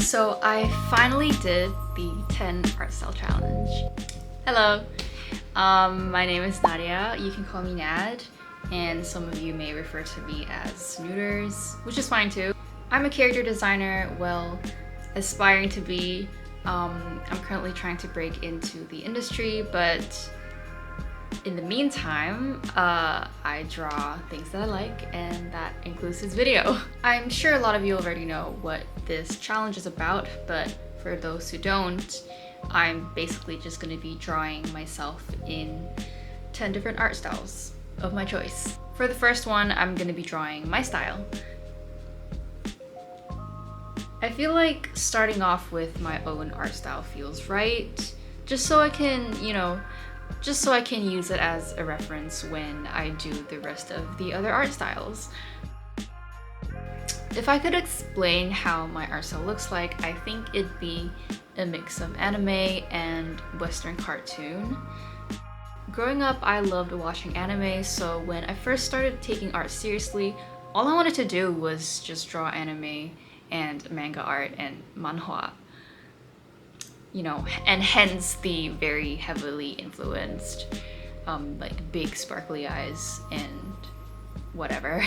So I finally did the 10 art style challenge. Hello, my name is Nadia. You can call me Nad, and some of you may refer to me as Snooters, which is fine too. I'm a character designer, well, aspiring to be. I'm currently trying to break into the industry, but in the meantime, I draw things that I like, and that includes this video. I'm sure a lot of you already know what this challenge is about, but for those who don't, I'm basically just going to be drawing myself in 10 different art styles of my choice. For the first one, I'm going to be drawing my style. I feel like starting off with my own art style feels right, just so I can, just so I can use it as a reference when I do the rest of the other art styles. If I could explain how my art style looks like, I think it'd be a mix of anime and Western cartoon. Growing up, I loved watching anime, so when I first started taking art seriously, all I wanted to do was just draw anime and manga art and manhwa. And hence the very heavily influenced, like big sparkly eyes and whatever.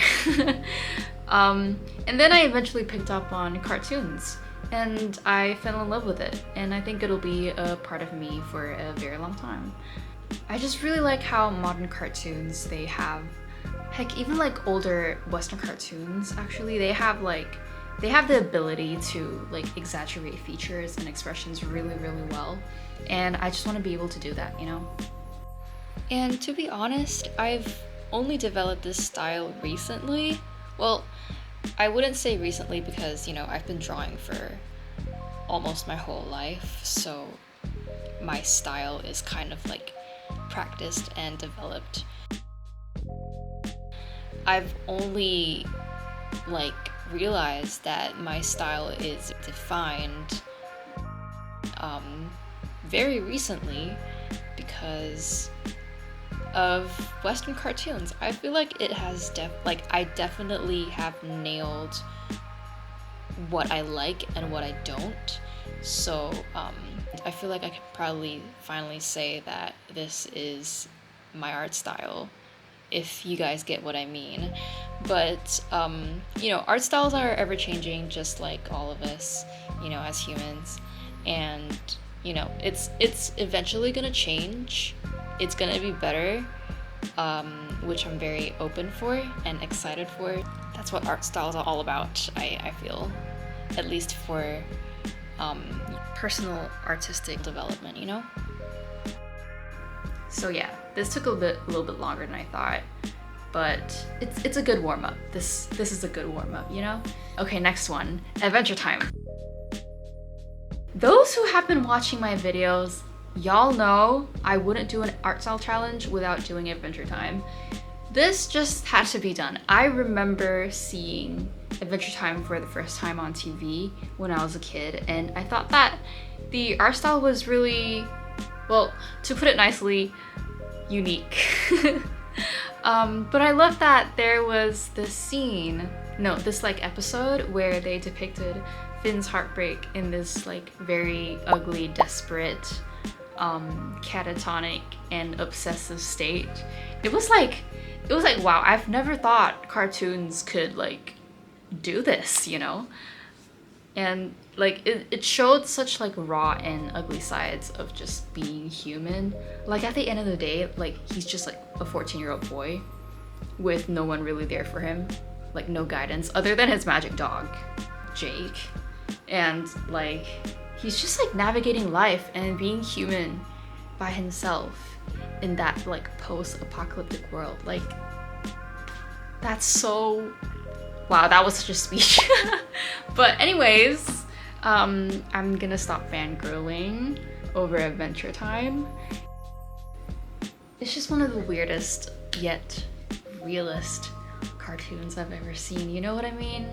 And then I eventually picked up on cartoons and I fell in love with it, and I think it'll be a part of me for a very long time. I just really like how modern cartoons, they have, heck, even like older Western cartoons actually, they have the ability to like exaggerate features and expressions really, really well. And I just want to be able to do that, And to be honest, I've only developed this style recently. Well, I wouldn't say recently because, I've been drawing for almost my whole life. So my style is kind of like practiced and developed. I've only realized that my style is defined very recently because of Western cartoons. I feel like it has I definitely have nailed what I like and what I don't. So I feel like I can probably finally say that this is my art style, if you guys get what I mean. But art styles are ever changing, just like all of us, as humans. And it's eventually gonna change. It's gonna be better, which I'm very open for and excited for. That's what art styles are all about, I feel, at least for personal artistic development, So yeah, this took a little bit longer than I thought, but it's a good warm-up. This is a good warm-up, Okay, next one, adventure time. Those who have been watching my videos, y'all know I wouldn't do an art style challenge without doing adventure time. This just had to be done. I remember seeing Adventure Time for the first time on TV when I was a kid, and I thought that the art style was really, well, to put it nicely, unique. But I love that there was this episode where they depicted Finn's heartbreak in this very ugly, desperate, catatonic and obsessive state. It was like wow, I've never thought cartoons could do this, and it showed such raw and ugly sides of just being human. At the end of the day, he's just a 14-year-old boy with no one really there for him, no guidance other than his magic dog, Jake. And he's just navigating life and being human by himself in that post-apocalyptic world. That's so, wow, that was such a speech. But anyways, I'm gonna stop fangirling over Adventure Time. It's just one of the weirdest yet realist cartoons I've ever seen, you know what I mean?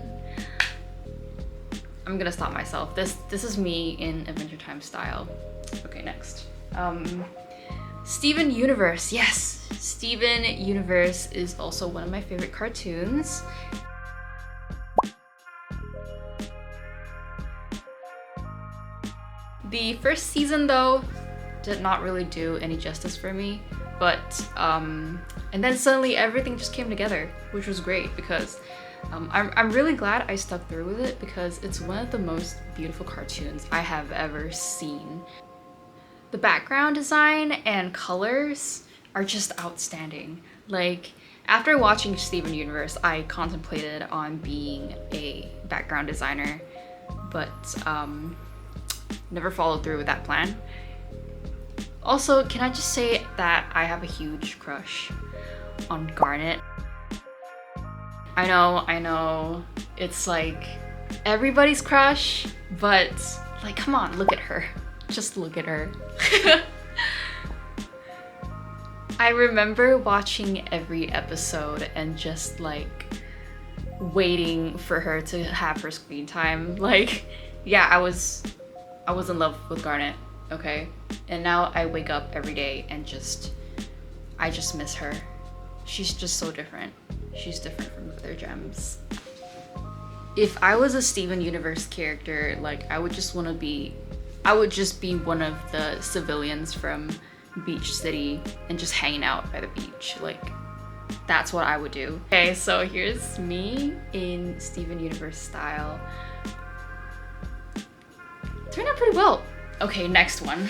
I'm gonna stop myself. This is me in Adventure Time style. Okay, next. Steven Universe, yes! Steven Universe is also one of my favorite cartoons. The first season though did not really do any justice for me, but and then suddenly everything just came together, which was great because I'm really glad I stuck through with it because it's one of the most beautiful cartoons I have ever seen. The background design and colors are just outstanding. Like, after watching Steven Universe, I contemplated on being a background designer, but never followed through with that plan. Also, can I just say that I have a huge crush on Garnet? I know, it's like everybody's crush, but like, come on, look at her. Just look at her. I remember watching every episode and just like waiting for her to have her screen time. Like, yeah, I was in love with Garnet, okay? And now I wake up every day and I just miss her. She's just so different. She's different from the other gems. If I was a Steven Universe character, like I would just be one of the civilians from Beach City and just hanging out by the beach. Like, that's what I would do. Okay, so here's me in Steven Universe style. Turned out pretty well. Okay, next one.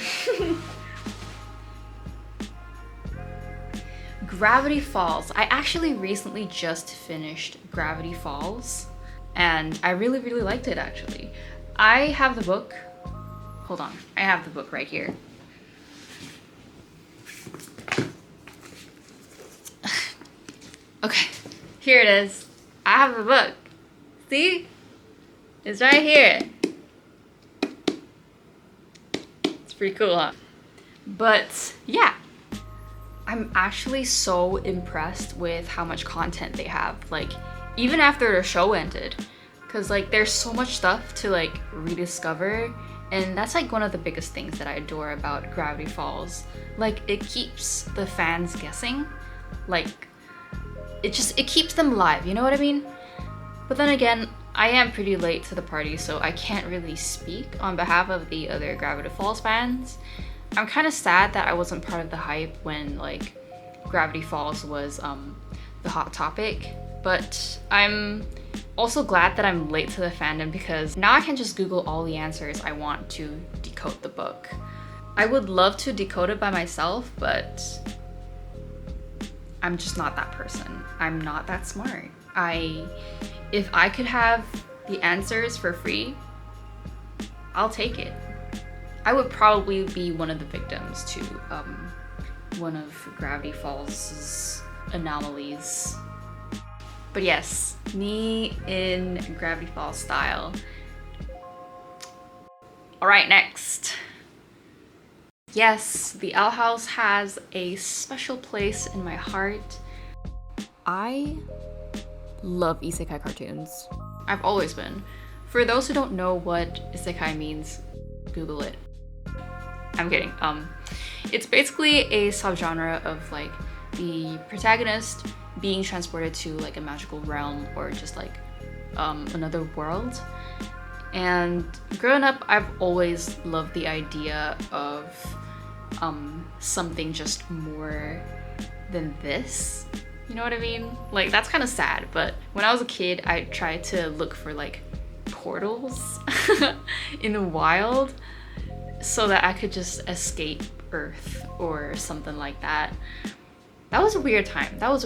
Gravity Falls. I actually recently just finished Gravity Falls and I really liked it actually. I have the book. Hold on, I have the book right here. Okay, here it is. I have the book. See? It's right here. It's pretty cool, huh? But yeah, I'm actually so impressed with how much content they have. Like, even after the show ended, because like there's so much stuff to like rediscover. And that's like one of the biggest things that I adore about Gravity Falls. Like, it keeps the fans guessing. Like, it keeps them alive, you know what I mean? But then again, I am pretty late to the party, so I can't really speak on behalf of the other Gravity Falls fans. I'm kind of sad that I wasn't part of the hype when like Gravity Falls was the hot topic, but I'm also glad that I'm late to the fandom because now I can just Google all the answers I want to decode the book. I would love to decode it by myself, but I'm just not that person. I'm not that smart. If I could have the answers for free, I'll take it. I would probably be one of the victims to one of Gravity Falls' anomalies. But yes, me in Gravity Falls style. All right, next. Yes, the Owl House has a special place in my heart. I love isekai cartoons. I've always been. For those who don't know what isekai means, Google it. I'm kidding. It's basically a subgenre of like the protagonist being transported to like a magical realm or just like another world. And growing up, I've always loved the idea of something just more than this. You know what I mean? Like, that's kind of sad, but when I was a kid, I tried to look for like portals in the wild so that I could just escape Earth or something like that. That was a weird time. That was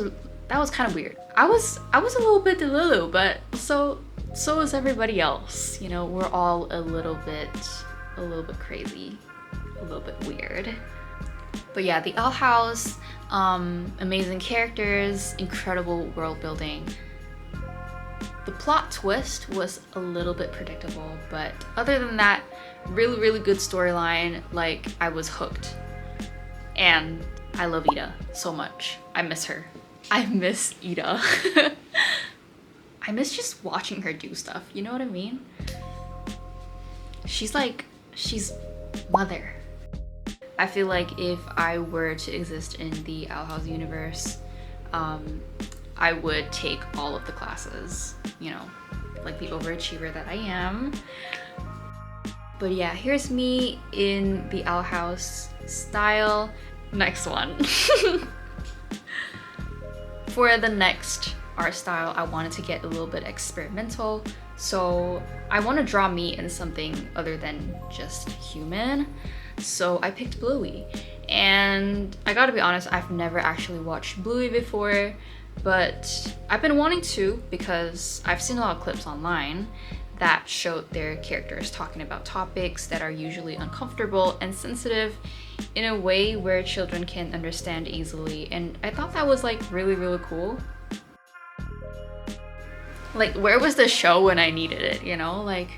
kind of weird. I was a little bit delulu, but so is everybody else. You know, we're all a little bit crazy, a little bit weird. But yeah, the Owl House, amazing characters, incredible world building. The plot twist was a little bit predictable, but other than that, really good storyline. Like, I was hooked. And I love Ida so much. I miss her. I miss Ida. I miss just watching her do stuff, you know what I mean? She's mother. I feel like if I were to exist in the Owl House universe, I would take all of the classes, you know, like the overachiever that I am. But yeah, here's me in the Owl House style. Next one. For the next art style, I wanted to get a little bit experimental. So I want to draw me in something other than just human. So I picked Bluey. And I gotta be honest, I've never actually watched Bluey before, but I've been wanting to because I've seen a lot of clips online that showed their characters talking about topics that are usually uncomfortable and sensitive in a way where children can understand easily. And I thought that was like really, really cool. Like, where was the show when I needed it, you know? Like,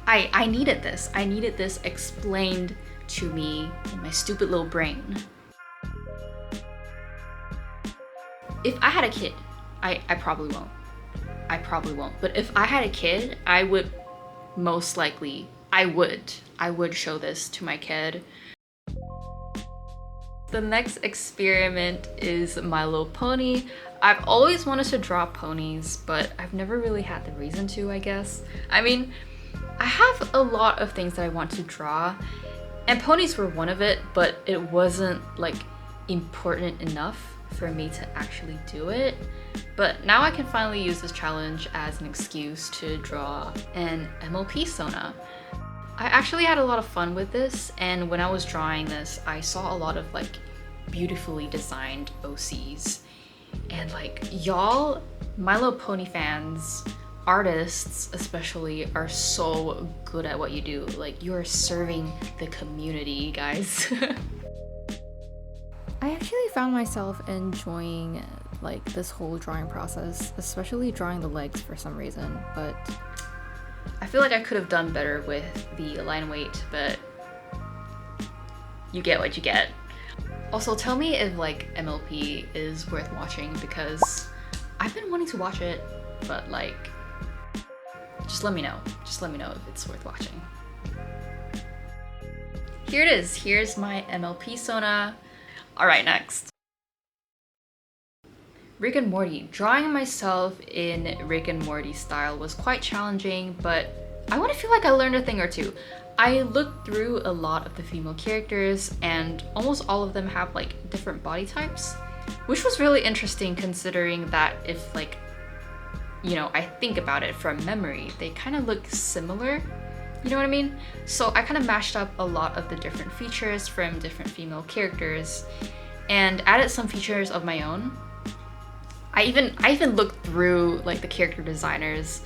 I needed this. I needed this explained to me in my stupid little brain. If I had a kid, I probably won't. I probably won't. But if I had a kid, I would most likely, I would show this to my kid. The next experiment is My Little Pony. I've always wanted to draw ponies, but I've never really had the reason to, I guess. I mean, I have a lot of things that I want to draw, and ponies were one of it, but it wasn't like important enough for me to actually do it. But now I can finally use this challenge as an excuse to draw an MLP Sona. I actually had a lot of fun with this, and when I was drawing this, I saw a lot of like beautifully designed OCs. And like, y'all, My Little Pony fans, artists especially, are so good at what you do. Like, you're serving the community, guys. I actually found myself enjoying like this whole drawing process, especially drawing the legs for some reason, but I feel like I could have done better with the line weight, but you get what you get. Also, tell me if like MLP is worth watching, because I've been wanting to watch it, but like, just let me know. Just let me know if it's worth watching. Here it is. Here's my MLP Sona. All right, next. Rick and Morty. Drawing myself in Rick and Morty style was quite challenging, but I want to feel like I learned a thing or two. I looked through a lot of the female characters, and almost all of them have like different body types, which was really interesting considering that if like, you know, I think about it from memory, they kind of look similar, you know what I mean? So I kind of mashed up a lot of the different features from different female characters and added some features of my own. I even looked through like the character designers,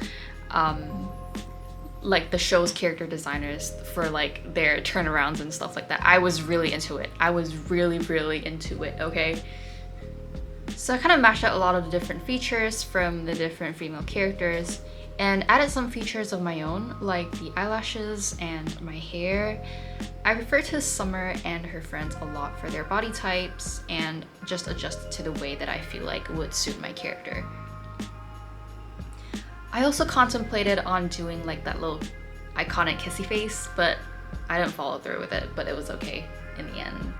like the show's character designers for like their turnarounds and stuff like that. I was really into it. I was really, really into it, okay? So I kind of mashed out a lot of the different features from the different female characters and added some features of my own, like the eyelashes and my hair. I refer to Summer and her friends a lot for their body types and just adjusted to the way that I feel like would suit my character. I also contemplated on doing like that little iconic kissy face, but I didn't follow through with it, but it was okay in the end.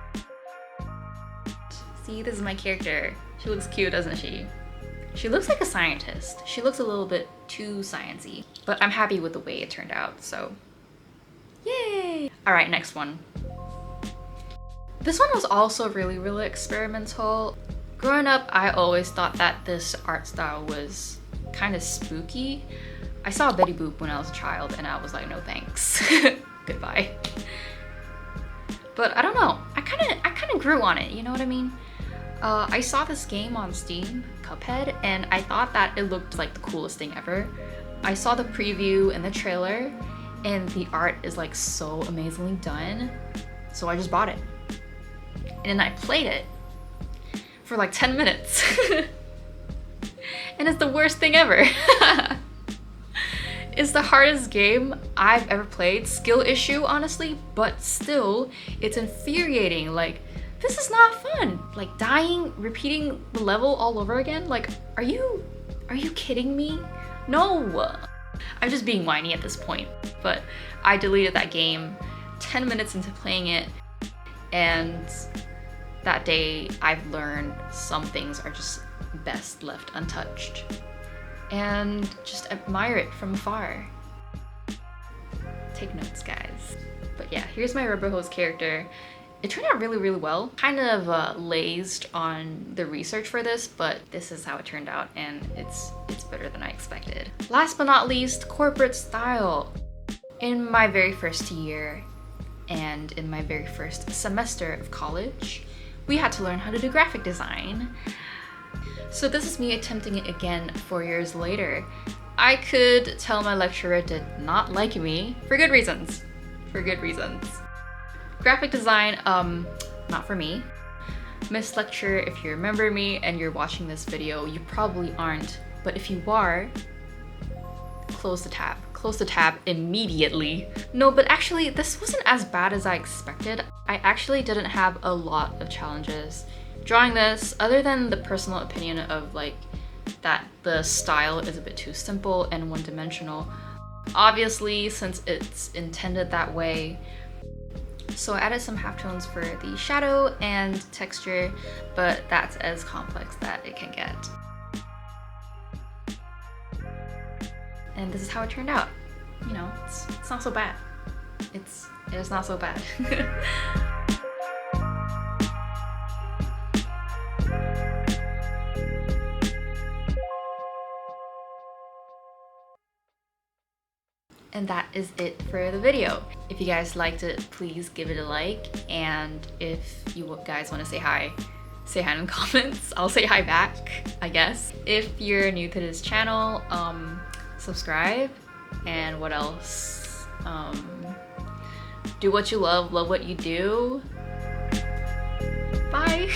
See, this is my character. She looks cute, doesn't she? She looks like a scientist. She looks a little bit too sciencey, but I'm happy with the way it turned out, so yay! All right, next one. This one was also really, really experimental. Growing up, I always thought that this art style was kind of spooky. I saw Betty Boop when I was a child and I was like, no thanks. Goodbye. But I don't know, I kind of grew on it, you know what I mean? I saw this game on Steam, Cuphead, and I thought that it looked like the coolest thing ever. I saw the preview and the trailer, and the art is like so amazingly done, so I just bought it. And then I played it for like 10 minutes. And it's the worst thing ever. It's the hardest game I've ever played. Skill issue, honestly, but still, it's infuriating. Like, this is not fun. Like, dying, repeating the level all over again. Like, are you kidding me? No. I'm just being whiny at this point. But I deleted that game 10 minutes into playing it, and that day I've learned some things are just best left untouched. And just admire it from afar. Take notes, guys. But yeah, here's my rubberhose character. It turned out really, really well. Kind of lazed on the research for this, but this is how it turned out, and it's better than I expected. Last but not least, corporate style. In my very first year and in my very first semester of college, we had to learn how to do graphic design. So this is me attempting it again 4 years later. I could tell my lecturer did not like me for good reasons. For good reasons. Graphic design, not for me. Miss Lecturer, if you remember me and you're watching this video, you probably aren't, but if you are, close the tab. Close the tab immediately. No, but actually this wasn't as bad as I expected. I actually didn't have a lot of challenges drawing this, other than the personal opinion of like that the style is a bit too simple and one-dimensional. Obviously, since it's intended that way. So I added some halftones for the shadow and texture, but that's as complex that it can get. And this is how it turned out. You know, it's not so bad. It is not so bad. And that is it for the video. If you guys liked it, please give it a like. And if you guys want to say hi in the comments. I'll say hi back, I guess. If you're new to this channel, subscribe. And what else? Do what you love what you do. Bye.